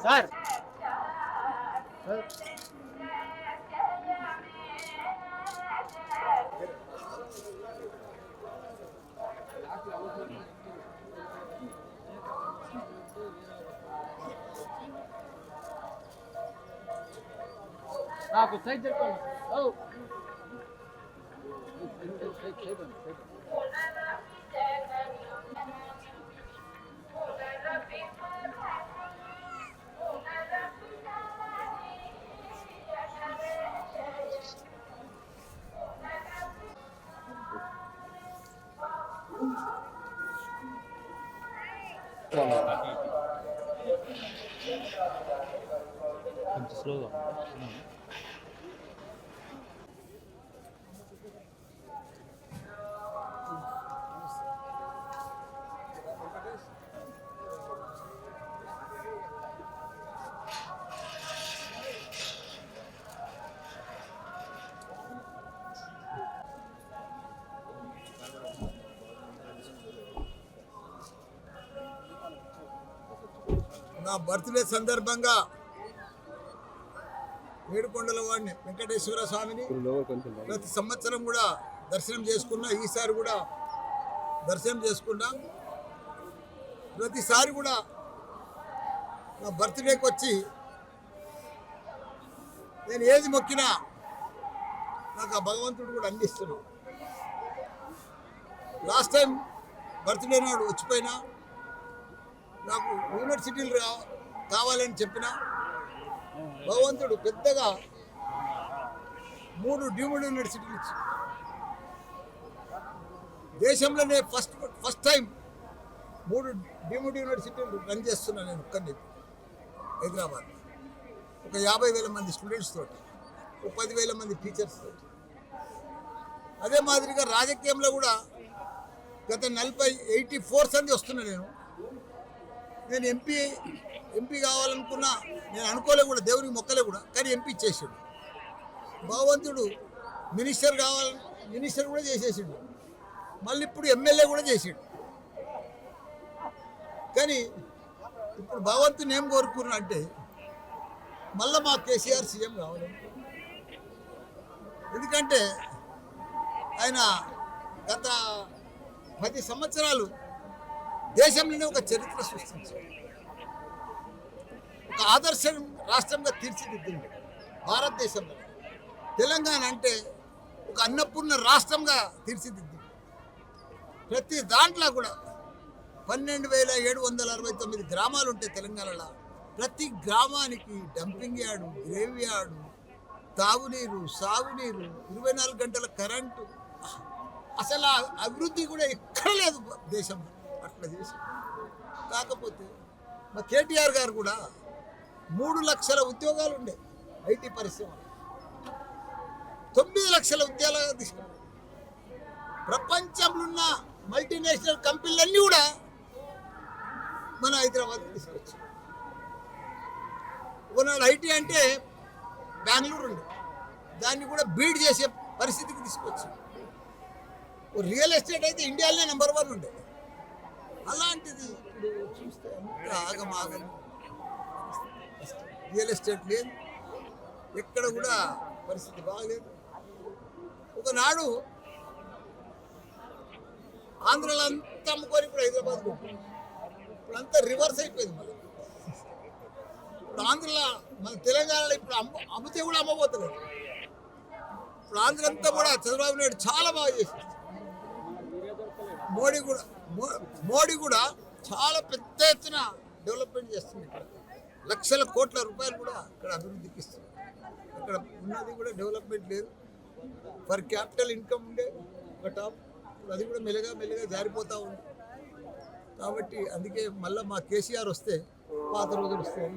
Sir నాకు side చెప్పండి. కొంచెం స్లోగా నా బర్త్డే సందర్భంగా ఏడుకొండల వాడిని వెంకటేశ్వర స్వామిని ప్రతి సంవత్సరం కూడా దర్శనం చేసుకున్నా. ఈసారి కూడా దర్శనం చేసుకున్నా. ప్రతిసారి కూడా నా బర్త్డేకి వచ్చి నేను ఏది మొక్కినా నాకు ఆ భగవంతుడు కూడా అందిస్తున్నాడు. లాస్ట్ టైం బర్త్డే నాడు వచ్చిపోయినా నాకు యూనివర్సిటీలు కావాలని చెప్పిన భగవంతుడు పెద్దగా 3 డీమ్డ్ యూనివర్సిటీలు ఇచ్చి దేశంలోనే ఫస్ట్ టైం 3 డీమ్డ్ యూనివర్సిటీలు రన్ చేస్తున్నా నేను ఒక్కడిని హైదరాబాద్. ఒక 50,000 మంది స్టూడెంట్స్ తోటి, ఒక 10,000 మంది టీచర్స్ తోటి. అదే మాదిరిగా రాజకీయంలో కూడా గత 84 సంది వస్తున్నా. నేను ఎంపీ కావాలనుకున్నా. నేను అనుకోలే కూడా, దేవునికి మొక్కలే కూడా, కానీ ఎంపీ చేసాడు భగవంతుడు. మినిస్టర్ కూడా చేసేసాడు. మళ్ళీ ఇప్పుడు ఎమ్మెల్యే కూడా చేసాడు. కానీ ఇప్పుడు భగవంతుని ఏం కోరుకున్నా అంటే మళ్ళీ మా కేసీఆర్ సీఎం కావాలని. ఎందుకంటే ఆయన గత 10 సంవత్సరాలు దేశంలోనే ఒక చరిత్ర సృష్టించాడు. ఒక ఆదర్శ రాష్ట్రంగా తీర్చిదిద్దింది భారతదేశంలో. తెలంగాణ అంటే ఒక అన్నపూర్ణ రాష్ట్రంగా తీర్చిదిద్దింది. ప్రతి దాంట్లో కూడా 12,769 గ్రామాలు ఉంటాయి తెలంగాణలో. ప్రతి గ్రామానికి డంపింగ్ యార్డు, గ్రేవ్ యార్డు, తాగునీరు, సాగునీరు, 24 గంటల కరెంటు. అసలు అభివృద్ధి కూడా ఎక్కడ లేదు దేశంలో. అట్లా చేసి కాకపోతే మా కేటీఆర్ గారు కూడా 3 లక్షల ఉద్యోగాలు ఉండే ఐటీ పరిశ్రమ, 9 లక్షల ఉద్యోగాలు తీసుకున్నారు. ప్రపంచంలో ఉన్న మల్టీనేషనల్ కంపెనీలన్నీ కూడా మన హైదరాబాద్ తీసుకొచ్చారు. ఒకనాడు ఐటీ అంటే బెంగళూరు ఉండే, దాన్ని కూడా బీడ్ చేసే పరిస్థితికి తీసుకొచ్చారు. రియల్ ఎస్టేట్ అయితే ఇండియాలోనే నెంబర్ 1 ఉండే. అలాంటిది ఇప్పుడు చూస్తే ఆగమాగం. రియల్ ఎస్టేట్ లేదు, ఎక్కడ కూడా పరిస్థితి బాగలేదు. ఒకనాడు ఆంధ్రలో అంతా అమ్ముకొని ఇప్పుడు హైదరాబాద్ ఇప్పుడు అంతా రివర్స్ అయిపోయింది. మళ్ళీ ఇప్పుడు ఆంధ్రలో మన తెలంగాణలో ఇప్పుడు అమ్మితే కూడా అమ్మబోతున్నారు. ఇప్పుడు ఆంధ్ర అంతా కూడా చంద్రబాబు నాయుడు చాలా బాగా చేశారు. మోడీ కూడా చాలా పెద్ద ఎత్తున డెవలప్మెంట్ చేస్తుంది. ఇక్కడ లక్షల కోట్ల రూపాయలు కూడా ఇక్కడ అభివృద్ధికి ఇస్తుంది. ఇక్కడ ఉన్నది కూడా డెవలప్మెంట్ లేదు. పర్ క్యాపిటల్ ఇన్కమ్ ఉండే ఒక టాప్, అది కూడా మెల్లగా జారిపోతూ ఉంది. కాబట్టి అందుకే మళ్ళీ మా కేసీఆర్ వస్తే పాత రోజులు వస్తాయి.